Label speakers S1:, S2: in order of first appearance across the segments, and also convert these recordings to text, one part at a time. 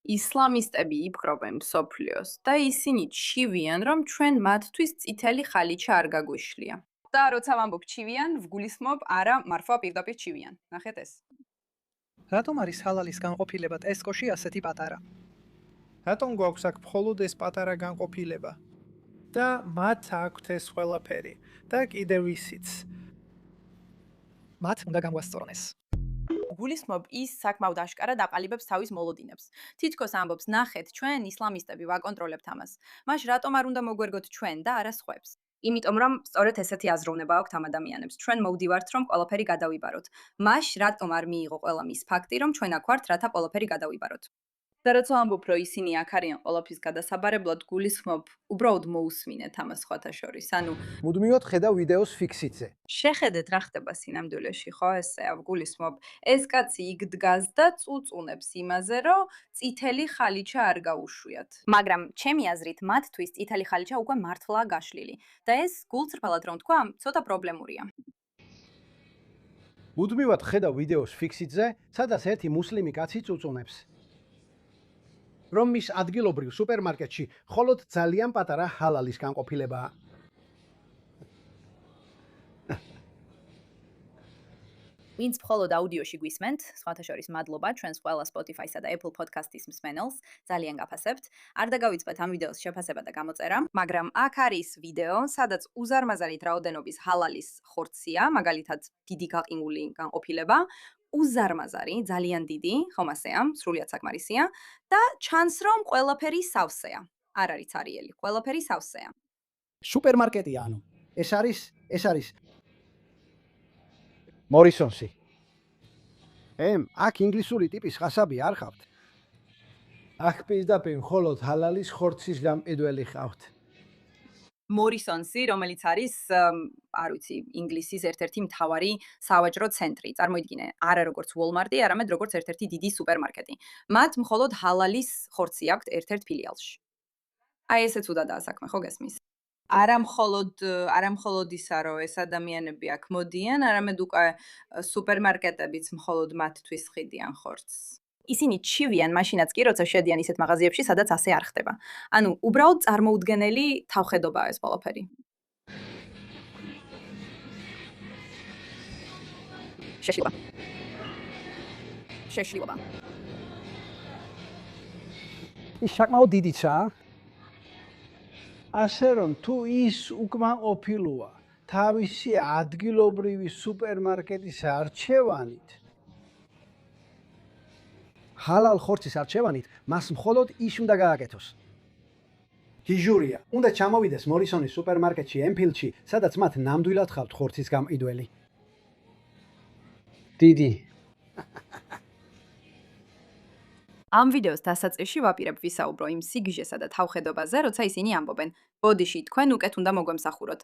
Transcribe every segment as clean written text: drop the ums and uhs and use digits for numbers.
S1: ისლამისტები იპყრობენ მსოფლიოს და ისინი ჩივიან, რომ ჩვენ მათთვის წითელი ხალიჩა არ გაგვიშლია. და როცა ვამბობ ჩივიან, ვგულისხმობ არა მარხვა პირდაპირ ჩივიან. ნახეთ ეს.
S2: რატომ არის ჰალალის განყოფილება ტესკოში ასეთი პატარა?
S3: რატომ გვაქვს აქ მხოლოდ ეს პატარა განყოფილება? და მათ აქვთ ეს ყველაფერი და კიდევ ისიც.
S2: მათ უნდა განვასწორნეს.
S1: გულისხმობ ის საკმაოდ აშკარად აყალიბებს თავის მოლოდინებს. თითქოს ამბობს, ნახეთ, ჩვენ ისლამისტები ვაკონტროლებთ ამას. მაშ რატომ არ უნდა მოგვერგოთ ჩვენ და არა სხვებს? იმიტომ რომ სწორედ ესეთი აზროვნება აქვთ ამ ადამიანებს. ჩვენ მოვდივართ, რომ ყველაფერი გადავიბაროთ. მაშ რატომ არ მიიღო ყველამ ის ფაქტი, რომ ჩვენ აქ ვართ, რათა ყველაფერი გადავიბაროთ? და როცა ამბობ, რომ ისინი აქ არიან ყველაფრის გადასაბარებლად, გულისხმობ, უბრალოდ მოусმინეთ ამას სხვათა შორის. ანუ
S4: მუდმივად ხედავ ვიდეოს ფიქსიტზე.
S1: შეხედეთ რა ხდება სინამდვილეში, ხო, ესე ვგულისხმობ. ეს კაცი იქ დგას და წუწუნებს იმაზე, რომ წითელი ხალიჩა არ გაუშვიათ. მაგრამ ჩემი აზრით, მათთვის წითელი ხალიჩა უკვე მართლაა გაშლილი და ეს გულწრფელად რომ თქვა, ცოტა პრობლემურია.
S4: მუდმივად ხედავ ვიდეოს ფიქსიტზე, სადაც ერთი მუსლიმი კაცი წუწუნებს. რომ მის ადგილობრივ სუპერმარკეტში მხოლოდ ძალიან პატარა ჰალალის განყოფილებაა.
S1: ვინც მხოლოდ აუდიოში გვისმენთ, სხვათა შორის მადლობა ჩვენს ყველა Spotify-სა და Apple Podcast-ის მსმენელს, ძალიან გაფასებთ. არ დაგავიწყეთ ამ ვიდეოს შეფასება და გამოწერა, მაგრამ აქ არის ვიდეო, სადაც უზარმაზარით რაოდენობის ჰალალის ხორცია, მაგალითად დიდი გაყინული განყოფილება, უზარმაზარი, ძალიან დიდი, ხომ ასეა, სრულიად საკმარისია და ჩანს რომ ყველაფერი სავსეა. არ არის ცარიელი, ყველაფერი სავსეა.
S4: სუპერმარკეტია ანუ. ეს არის მორისონსი. აქ ინგლისური ტიპის ხასაბი არ ხავთ. აქ პირდაპირ მხოლოდ ჰალალის ხორცის გამყიდველი ხავთ.
S1: მორისონსი, რომელიც არის, არ ვიცი, ინგლისის ერთ-ერთი მთავარი სავაჭრო ცენტრი. წარმოიდგინე, არა როგორც Walmart-ი, არამედ როგორც ერთ-ერთი დიდი სუპერმარკეტი. მათ მხოლოდ ჰალალის ხორცი აქვთ ერთ-ერთ ფილიალში. აი ესეც უდადაა საქმე, ხო გესმის? არა მხოლოდ ისა, რომ ეს ადამიანები აქ მოდიან, არამედ უკვე სუპერმარკეტებიც მხოლოდ მათთვის ხიდიან ხორცს. ისინი ჩივიან მაშინაც კი, როცა შედიან ისეთ მაღაზიებში, სადაც ასე არ ხდება. ანუ უბრალოდ წარმოუდგენელი თავხედობაა ეს ყველაფერი. შეშლილობა.
S4: ის საკმაოდ დიდიცაა. ასე რომ თუ ის უკმაყოფილოა თავისი ადგილობრივი სუპერმარკეტის არჩევანით, ჰალალ ხორცის არჩევანით, მას მხოლოდ ის უნდა გააკეთოს. გიჟურია, უნდა ჩამოვიდეს მორისონის სუპერმარკეტში ემფილდში, სადაც მათ ნამდვილად ხავთ ხორცის გამყიდველი. დიდი.
S1: ამ ვიდეოს დასაწყისში ვაპირებ ვისაუბრო იმ სიგიჟესა და თავხედობაზე, როცა ისინი ამბობენ, ბოდიში, თქვენ უკეთ უნდა მოგვემსახუროთ.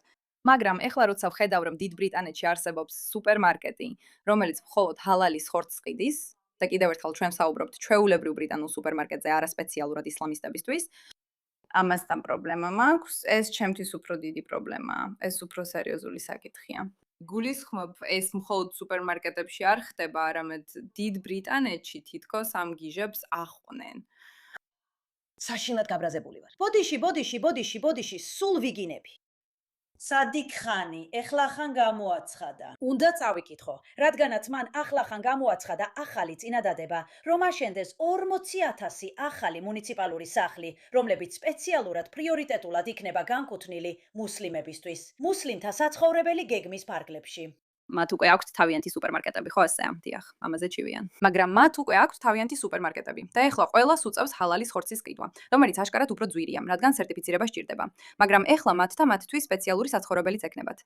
S1: მაგრამ ეხლა როცა ვხედავ, რომ დიდ ბრიტანეთში არსებობს სუპერმარკეტი, რომელიც მხოლოდ ჰალალის ხორცს ყიდის, და კიდევ ერთხელ ჩვენ საუბრობთ ჩვეულებრივ ბრიტანულ სუპერმარკეტზე, არა სპეციალურად ისლამისტებისთვის, ამასთან პრობლემა მაქვს, ეს ჩემთვის უფრო დიდი პრობლემაა, ეს უფრო სერიოზული საკითხია. გულისხმობ, ეს მხოლოდ სუპერმარკეტებში არ ხდება, არამედ დიდ ბრიტანეთში თითქოს ამ გიჟებს ახვნენ.
S5: საშინლად გაბრაზებული ვარ. ბოდიში, სულ ვიგინები. სადიქხანი, ეხლახან გამოაცხადა. უნდა წავიკითხო, რადგანაც მან ახლახან გამოაცხადა ახალი წინადადება, რომ აშენდეს 40,000 ახალი მუნიციპალური სახლი, რომლებიც სპეციალურად პრიორიტეტულად იქნება განკუთვნილი მუსლიმებისთვის, მუსლიმთა საცხოვრებელი გეგმის ფარგლებში.
S1: მათ უკვე აქვთ თავიანთი სუპერმარკეტები, ხო ესეა? დიახ, ამაზე ჩივიან. მაგრამ მათ უკვე აქვთ თავიანთი სუპერმარკეტები და ეხლა ყველას უწევს ჰალალის ხორცის ყიდვა, რომელიც აშკარად უფრო ძვირია, რადგან სერტიფიცირება სჭირდება. მაგრამ ეხლა მათ და მათთვის სპეციალური საცხოვრებელიც ექნებათ.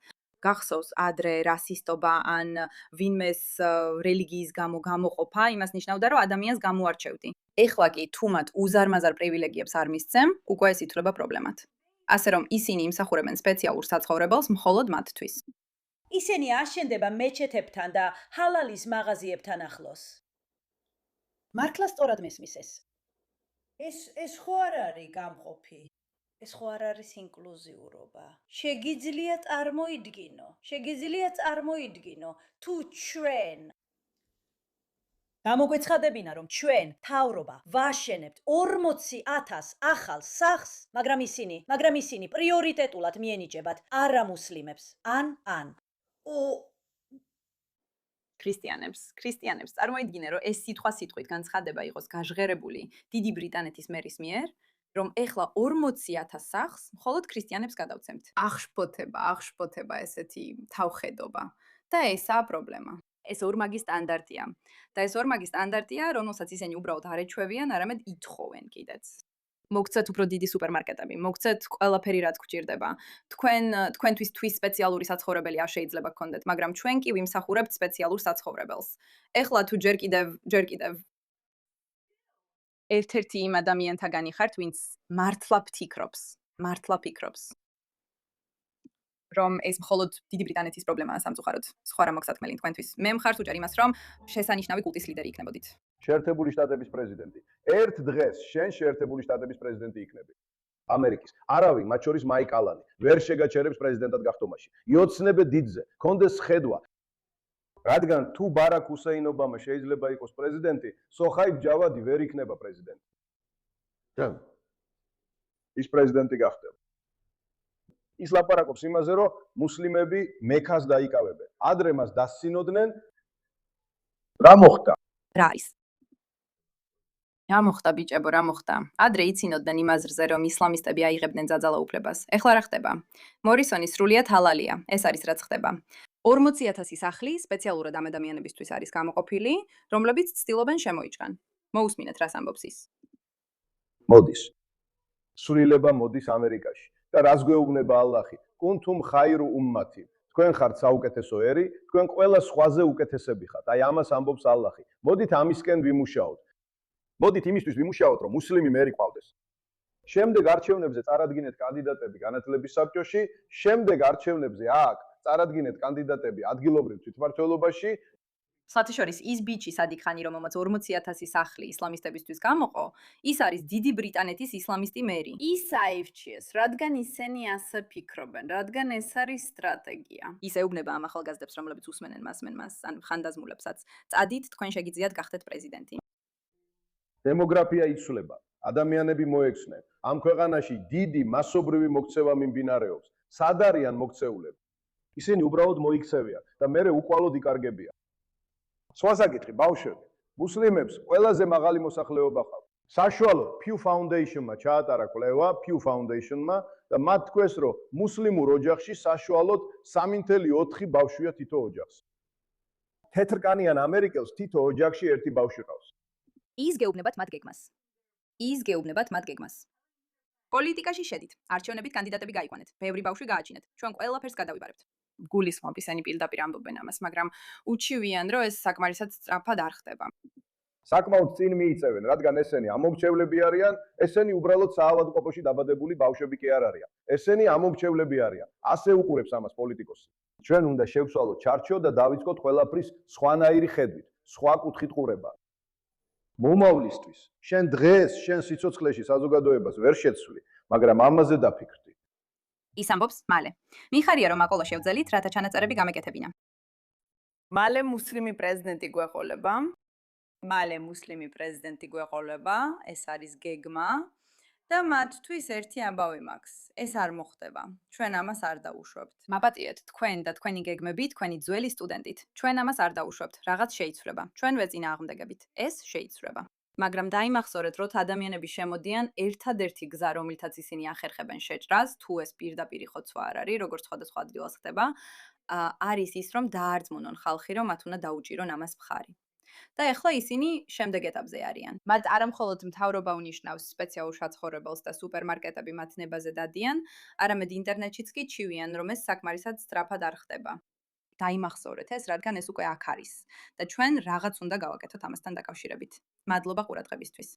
S1: გახსოვს ადრე რასისტობა ან ვინმეს რელიგიის გამო გამოყოფა, იმას ნიშნავდა, რომ ადამიანს გამოარჩევდი. ეხლა კი თუ მათ უზარმაზარ პრივილეგიებს არ მისცემ, უკვე ეს ითვლება პრობლემად. ასე რომ ისინი იმსახურებენ სპეციალურ საცხოვრებელს მხოლოდ მათთვის.
S5: ისინი აშენდება მეჩეთებთან და ჰალალის მაღაზიებთან ახლოს. მართლა სწორად მესმის ეს. ეს ხო არ არის გამყოფი. ეს ხო არ არის ინკლუზიურობა. შეგიძლია წარმოიდგინო თუ ჩვენ გამოგვეცხადებინა, რომ ჩვენ თავრობა ვაშენებთ 40,000 ახალ სახლს, მაგრამ ისინი პრიორიტეტულად მიენიჭებათ არამუსლიმებს. ან.
S1: ქრისტიანებს წარმოიდგინე, რომ ეს სიტყვით განცხადება იყოს გაჟღერებული დიდი ბრიტანეთის მერის მიერ, რომ ეხლა 40,000 სახლს მხოლოდ ქრისტიანებს გადავცემთ. აღშფოთება ესეთი თავხედობა და ესაა პრობლემა. ეს ორმაგი სტანდარტია. და ეს ორმაგი სტანდარტია, რომელსაც ისინი უბრალოდ არ ეჩვევიან, არამედ ითხოვენ კიდეც. მოგცეთ უფრო დიდი სუპერმარკეტები, მოგცეთ ყველაფერი რაც გჭირდება. თქვენთვის სპეციალური საცხოვრებელი არ შეიძლება გქონდეთ, მაგრამ ჩვენ კი ვიმსახურებთ სპეციალურ საცხოვრებელს. ეხლა თუ ჯერ კიდევ ერთ-ერთი იმ ადამიანთაგანი ხართ, ვინც მართლა ფიქრობს, რომ ეს მხოლოდ დიდი ბრიტანეთის პრობლემაა სამწუხაროდ. სხვა რა მოგსათმელი თქვენთვის. მე მხარს უჭერ იმას, რომ შესანიშნავი კულტის ლიდერი იქნებოდით.
S6: შეერთებული შტატების პრეზიდენტი. ერთ დღეს შენ შეერთებული შტატების პრეზიდენტი იქნები. ამერიკის. არავინ, მათ შორის მაიკ ალანი, ვერ შეგაჩერებს პრეზიდენტად გახდომაში. იოცნებე დიდზე, კონდეს ხედვა. რადგან თუ ბარაკ ჰუსეინ ობამა შეიძლება იყოს პრეზიდენტი, სოხაიბ ჯავადი ვერ იქნება პრეზიდენტი. ჯან. ის პრეზიდენტი გახდება. ის ლაპარაკობს იმაზე, რომ მუსლიმები მექას დაიკავებენ. ადრე მას დასცინოდნენ. რა მოხდა?
S1: რა არის? რა მოხდა ბიჭებო, რა მოხდა? ადრე იცინოდნენ იმ აზრზე, რომ ისლამისტები აიღებდნენ ძალაუფლებას. ეხლა რა ხდება? მორისონი სრულიად ჰალალია. ეს არის რაც ხდება. 40,000 სახლი სპეციალურად ამ ადამიანებისთვის არის გამოყოფილი, რომლებიც ცდილობენ შემოიჭრან. მოусმინეთ რას ამბობს ის.
S6: მოდის. სულილება მოდის ამერიკაში. და რას გვეუბნება ალლაჰი? კუნთუმ ხაირუ უმმათი. თქვენ ხართ საუკეთესო ერი, თქვენ ყველა სხვაზე უკეთესები ხართ. აი ამას ამბობს ალლაჰი. მოდით ამისკენ ვიმუშაოთ. მოდით იმისთვის ვიმუშაოთ, რომ მუსლიმი მერი ყავდეს. შემდეგ არჩევნებზე წარადგინეთ კანდიდატები განათლების საბჭოში, შემდეგ არჩევნებზე აქ წარადგინეთ კანდიდატები ადგილობრივ თვითმმართველობაში.
S1: სათიშორის ის ბიჭი სადიქანი, რომელმაც 40,000 სახლი ისლამისტებისთვის გამოყო, ის არის დიდი ბრიტანეთის ისლამისტი მერი. ის აირჩიეს, რადგან ისინი ასე ფიქრობენ, რადგან ეს არის სტრატეგია. ის ეუბნება ამ ახალგაზრდებს, რომლებიც უსმენენ მას, ან ხანდაზმულებსაც. წადით, თქვენ შეგიძლიათ გახდეთ პრეზიდენტი.
S6: დემოგრაფია იცვლება, ადამიანები მოექცნენ. ამ ქვეყანაში დიდი მასობრივი მოქცევა მიმდინარეობს. სად არიან მოქცეულები? ისინი უბრალოდ მოიქცევიან და მერე უყვალოდ იკარგებიან. სხვა საკითხი, ბავშვები, მუსლიმებს ყველაზე მაღალი მოსახლეობა ჰყავთ. საშუალოდ Pew Foundation-მა ჩაატარა კვლევა, Pew Foundation-მა და მათ თქვეს, რომ მუსლიმურ ოჯახში საშუალოდ 3.4 ბავშვია თითო ოჯახს. თეთრკანიან ამერიკელს თითო ოჯახში ერთი ბავშვი ყავს.
S1: ის გეუბნებათ მათ გეგმას. პოლიტიკაში შედით, არჩევნებით კანდიდატები გაიყვანეთ, ბევრი ბავშვი გააჩინეთ, ჩვენ ყველაფერს გადავიბარებთ. გულისხმობ ისინი პირდაპირ ამბობენ ამას, მაგრამ უჩივიან, რომ ეს საკმარისად სწრაფად არ ხდება.
S6: საკმაოდ წინ მიიწევენ, რადგან ესენი ამომრჩევლები არიან, ესენი უბრალოდ საავადმყოფოში დაბადებული ბავშვები კი არ არიან. ესენი ამომრჩევლები არიან. ასე უყურებს ამას პოლიტიკოსი. ჩვენ უნდა შევცვალოთ ჩარჩო და დავიწყოთ ყველაფრის სხვანაირი ხედვით, სხვა კუთხით ყურება. მომავლისთვის, შენ დღეს, შენ სიცოცხლეში საზოგადოებას ვერ შეცვლი, მაგრამ ამაზე დაფიქრდი.
S1: ის ამბობს მალე. მიხარია რომ აკოლა შევძელით, რათა ჩანაწერები გამეკეთებინა. მალე მუსლიმი პრეზიდენტი გვეყოლება, ეს არის გეგმა და მათთვის ერთი ამბავი მაქვს. ეს არ მოხდება. ჩვენ ამას არ დაუშვებთ. მაპატიეთ თქვენ და თქვენი გეგმები, თქვენი ძველი სტუდენტით. ჩვენ ამას არ დაუშვებთ. რაღაც შეიცვლება. ჩვენვე წინააღმდეგებით. ეს შეიცვლება. მაგრამ დაიმახსოვრეთ, რომ ადამიანები შემოდიან ერთადერთი გზა, რომლითაც ისინი ახერხებენ შეჭრას, თუ ეს პირდაპირ ხოცვა არ არის, როგორც სხვადასხვა ადგილას ხდება, არის ის, რომ დაარწმუნონ ხალხი, რომ მათ უნდა დაუჭირონ ამას მხარი. და ეხლა ისინი შემდეგ ეტაპზე არიან. მათ არამხოლოდ მთავრობა უნიშნავს სპეციალურ საცხოვრებელს და სუპერმარკეტები მათ ნებაზე დადიან, არამედ ინტერნეტშიც კი ჩივიან, რომ ეს საკმარისად სწრაფად არ ხდება. დაიმახსოვრეთ ეს, რადგან ეს უკვე აქ არის და ჩვენ რაღაც უნდა გავაკეთოთ ამასთან დაკავშირებით. მადლობა ყურადღებისთვის.